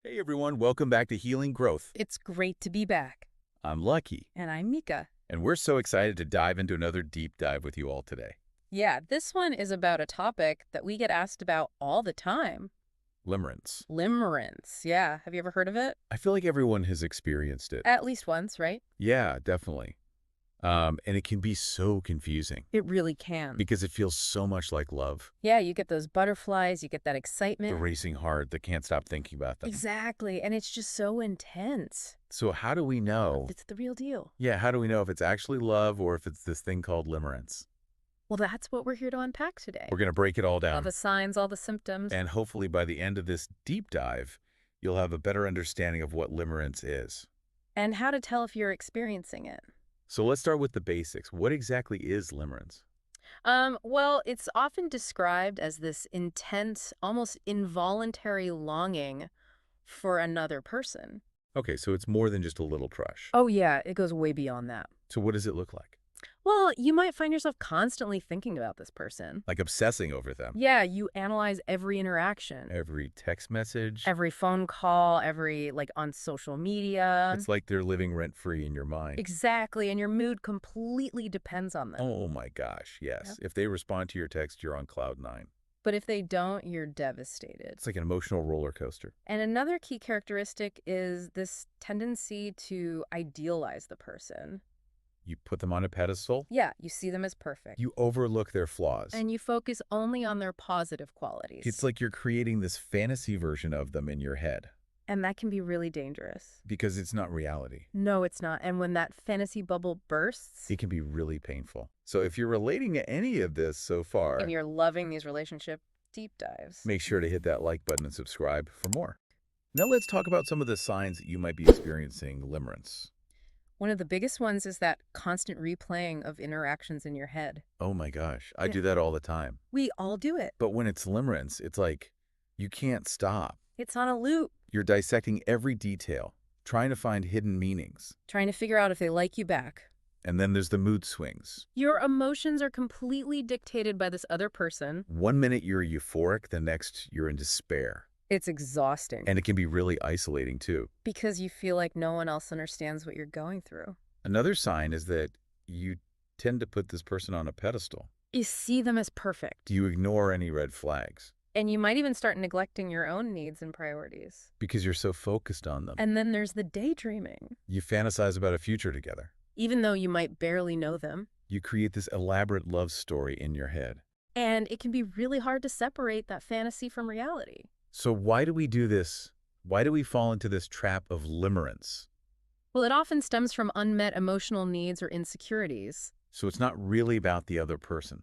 Hey everyone, welcome back to Healing Growth. It's great to be back. I'm Lucky, And I'm Mika. and we're so excited to dive into another deep dive with you all today. Yeah, this one is about a topic that we get asked about all the time. Limerence. Limerence. Yeah, have you ever heard of it? I feel like everyone has experienced it. At least once, right? Yeah, definitely. And it can be so confusing It really can. because it feels so much like love. Yeah, you get those butterflies, you get that The excitement. racing heart that can't stop thinking about them. Exactly, and it's just so intense. So how do we know? It's the real deal. Yeah, how do we know if it's actually love or if it's this thing called limerence? Well, that's what we're here to unpack today. We're going to break it all All down. the signs, all the symptoms. And hopefully by the end of this deep dive, you'll have a better understanding of what limerence is. And how to tell if you're experiencing it. So let's start with the basics. What exactly is limerence? Well, it's often described as this intense, almost involuntary longing for another person. Okay, so it's more than just a little crush. Oh, yeah, it goes way beyond that. So what does it look like? Well, you might find yourself constantly thinking about this person. Like obsessing over them? Yeah, you analyze every interaction, Every text message? every phone call, on social media. It's like they're living rent-free in your mind. Exactly, and your mood completely depends on them. Oh my gosh, yes. Yep. If they respond to your text, you're on cloud nine. But if they don't, you're devastated. It's like an emotional roller coaster. And another key characteristic is this tendency to idealize the person. You put them on a pedestal. Yeah, you see them as perfect. You overlook their flaws. And you focus only on their positive qualities. It's like you're creating this fantasy version of them in your head And that can be really dangerous. because it's not reality. No, it's not. And when that fantasy bubble bursts, It can be really painful. So if you're relating to any of this so far, and you're loving these relationship deep dives. make sure to hit that like button and subscribe for more. Now let's talk about some of the signs that you might be experiencing limerence. One of the biggest ones is that constant replaying of interactions in your head. Oh my gosh, I Yeah. do that all the time. We all do it. But when it's limerence, it's like you can't stop. It's on a loop, You're dissecting every detail, trying to find hidden meanings. trying to figure out if they like you back. And then there's the mood swings. Your emotions are completely dictated by this other person. One minute you're euphoric, the next you're in despair. It's exhausting. And it can be really isolating too. Because you feel like no one else understands what you're going through. Another sign is that you tend to put this person on a pedestal. You see them as perfect. You ignore any red flags And you might even start neglecting your own needs and priorities. because you're so focused on them. And then there's the daydreaming. You fantasize about a future together. Even though you might barely know them. You create this elaborate love story in your head. And it can be really hard to separate that fantasy from reality. So why do we do this? Why do we fall into this trap of limerence? Well, it often stems from unmet emotional needs or insecurities. So it's not really about the other person.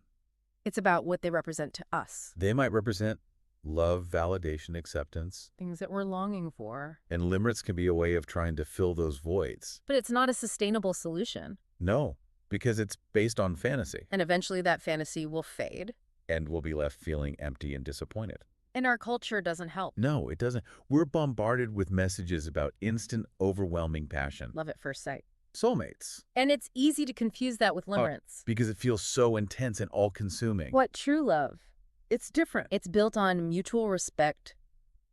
It's about what they represent to us. They might represent love, validation, acceptance. Things that we're longing for. And limerence can be a way of trying to fill those voids. But it's not a sustainable solution. No, because it's based on fantasy. And eventually that fantasy will fade. And we'll be left feeling empty and disappointed. And our culture doesn't help. No, it doesn't. We're bombarded with messages about instant, overwhelming passion. Love at first sight. Soulmates. And it's easy to confuse that with limerence. Because it feels so intense and all-consuming. What true love? It's different. It's built on mutual respect,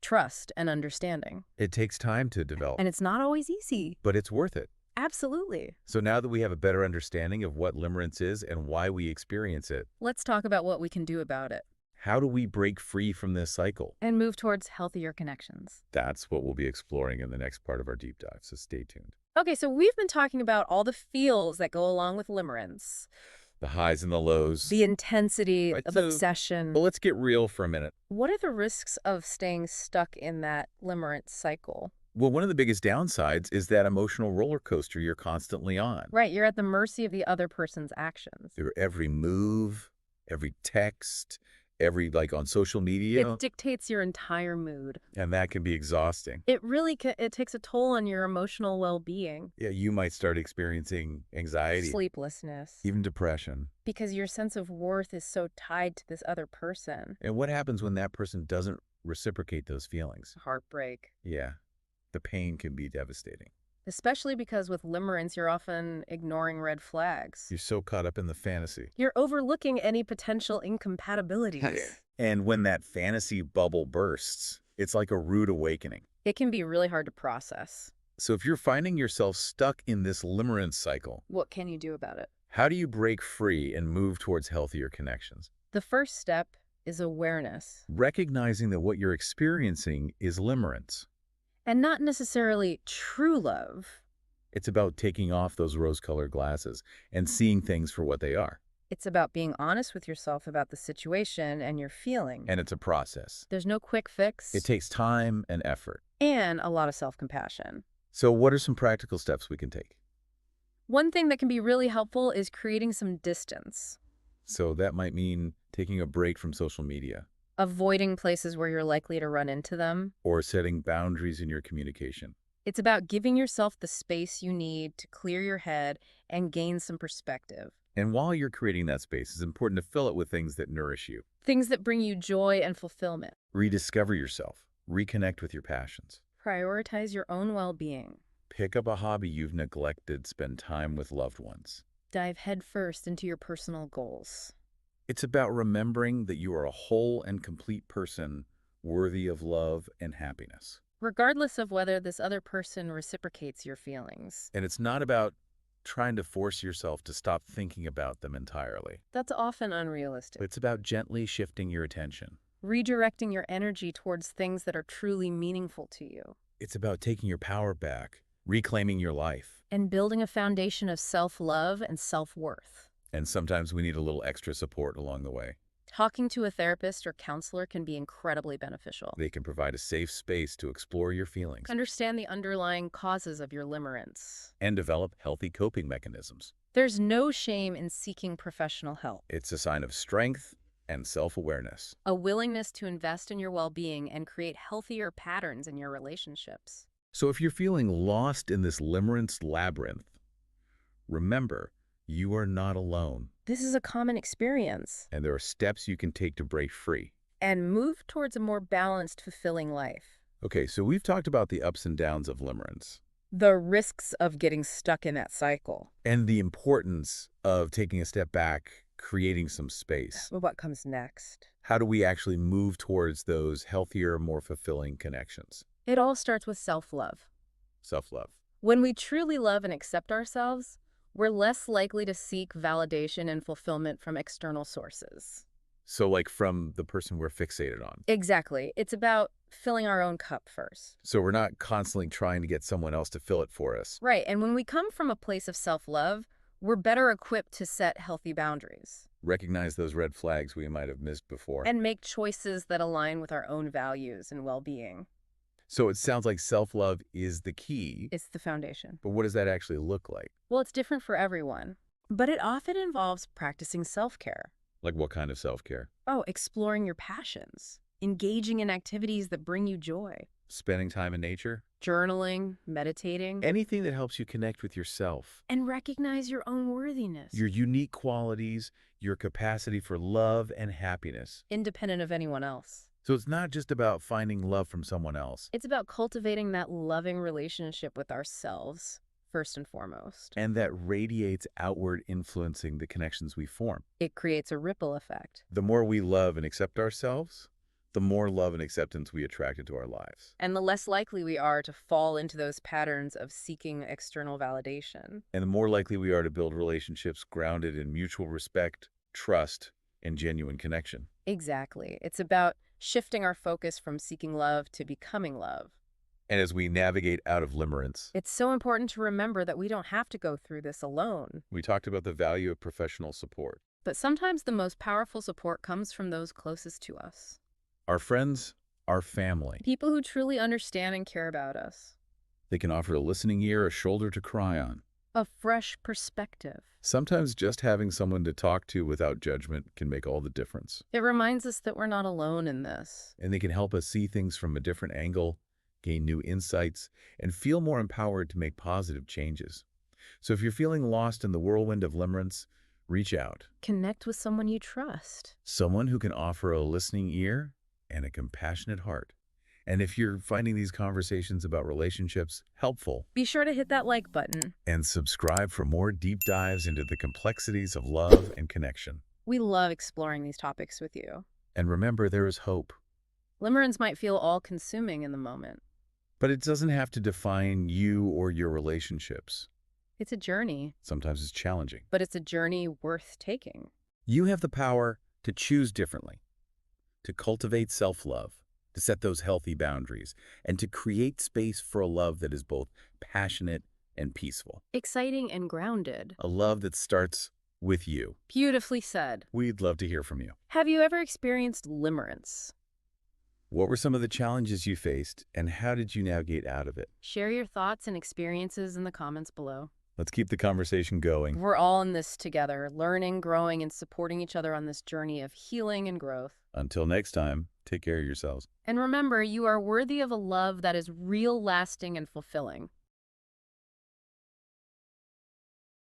trust, and understanding. It takes time to develop. And it's not always easy. But it's worth it. Absolutely. So now that we have a better understanding of what limerence is and why we experience it, Let's talk about what we can do about it. how do we break free from this cycle? And move towards healthier connections. That's what we'll be exploring in the next part of our deep dive, so stay tuned. Okay, so we've been talking about all the feels that go along with limerence. The highs and the lows. The intensity Right, of so- obsession. But let's get real for a minute. What are the risks of staying stuck in that limerence cycle? Well, one of the biggest downsides is that emotional roller coaster you're constantly on. Right, you're at the mercy of the other person's actions. Your every move, every text, every, on social media, It dictates your entire mood. and that can be exhausting. It really it takes a toll on your emotional well-being. Yeah, you might start experiencing anxiety, Sleeplessness. even depression. Because your sense of worth is so tied to this other person. And what happens when that person doesn't reciprocate those feelings? Heartbreak. Yeah, the pain can be devastating. Especially because with limerence, you're often ignoring red flags. You're so caught up in the fantasy. You're overlooking any potential incompatibilities. And when that fantasy bubble bursts, It's like a rude awakening. It can be really hard to process. So if you're finding yourself stuck in this limerence cycle, What can you do about it? how do you break free and move towards healthier connections? The first step is awareness, Recognizing that what you're experiencing is limerence. and not necessarily true love. It's about taking off those rose-colored glasses and seeing things for what they are. It's about being honest with yourself about the situation and your feeling. And it's a process. There's no quick fix. It takes time and effort. And a lot of self-compassion. So what are some practical steps we can take? One thing that can be really helpful is creating some distance, So that might mean taking a break from social media avoiding places where you're likely to run into them. or setting boundaries in your communication. It's about giving yourself the space you need to clear your head and gain some perspective. And while you're creating that space, it's important to fill it with things that nourish you. Things that bring you joy and fulfillment. Rediscover yourself. Reconnect with your passions. Prioritize your own well-being. Pick up a hobby you've neglected. Spend time with loved ones. Dive headfirst into your personal goals. It's about remembering that you are a whole and complete person worthy of love and happiness. Regardless of whether this other person reciprocates your feelings. And it's not about trying to force yourself to stop thinking about them entirely. That's often unrealistic. It's about gently shifting your attention. Redirecting your energy towards things that are truly meaningful to you. It's about taking your power back, reclaiming your life. And building a foundation of self-love and self-worth. And sometimes we need a little extra support along the way. Talking to a therapist or counselor can be incredibly beneficial. They can provide a safe space to explore your feelings Understand the underlying causes of your limerence. and develop healthy coping mechanisms. There's no shame in seeking professional help. It's a sign of strength and self-awareness. A willingness to invest in your well-being and create healthier patterns in your relationships. So if you're feeling lost in this limerence labyrinth, remember, you are not alone, This is a common experience. and there are steps you can take to break free. And move towards a more balanced, fulfilling life. Okay, so we've talked about the ups and downs of limerence The risks of getting stuck in that cycle. and the importance of taking a step back, creating some space. But what comes next? How do we actually move towards those healthier, more fulfilling connections? It all starts with self-love. Self-love. When we truly love and accept ourselves, we're less likely to seek validation and fulfillment from external sources. So like from the person we're fixated on. Exactly. It's about filling our own cup first. So we're not constantly trying to get someone else to fill it for us. Right. And when we come from a place of self-love, we're better equipped to set healthy boundaries Recognize those red flags we might have missed before. and make choices that align with our own values and well-being. So it sounds like self-love is the key, It's the foundation. but what does that actually look like? Well, it's different for everyone, but it often involves practicing self-care. Like what kind of self-care? Oh, exploring your passions, engaging in activities that bring you joy, Spending time in nature? journaling, meditating, Anything that helps you connect with yourself, and recognize your own worthiness, your unique qualities, your capacity for love and happiness. independent of anyone else. So it's not just about finding love from someone else. It's about cultivating that loving relationship with ourselves, first and foremost. And that radiates outward, influencing the connections we form. It creates a ripple effect. The more we love and accept ourselves, the more love and acceptance we attract into our lives. And the less likely we are to fall into those patterns of seeking external validation. And the more likely we are to build relationships grounded in mutual respect, trust, and genuine connection. Exactly. It's about shifting our focus from seeking love to becoming love. And as we navigate out of limerence, It's so important to remember that we don't have to go through this alone. we talked about the value of professional support. But sometimes the most powerful support comes from those closest to us. Our friends, our family. People who truly understand and care about us. They can offer a listening ear, a shoulder to cry on. A fresh perspective. Sometimes just having someone to talk to without judgment can make all the difference. It reminds us that we're not alone in this. And they can help us see things from a different angle, gain new insights, and feel more empowered to make positive changes. So if you're feeling lost in the whirlwind of limerence, reach out. Connect with someone you trust. Someone who can offer a listening ear and a compassionate heart. And if you're finding these conversations about relationships helpful, Be sure to hit that like button. and subscribe for more deep dives into the complexities of love and connection. We love exploring these topics with you. And remember, there is hope. Limerence might feel all-consuming in the moment. But it doesn't have to define you or your relationships. It's a journey, Sometimes it's challenging. but it's a journey worth taking. You have the power to choose differently, to cultivate self-love, to set those healthy boundaries, and to create space for a love that is both passionate and peaceful. Exciting and grounded. A love that starts with you. Beautifully said. We'd love to hear from you. Have you ever experienced limerence? What were some of the challenges you faced, and how did you navigate out of it? Share your thoughts and experiences in the comments below. Let's keep the conversation going. We're all in this together, learning, growing, and supporting each other on this journey of healing and growth. Until next time, take care of yourselves. And remember, you are worthy of a love that is real, lasting, and fulfilling.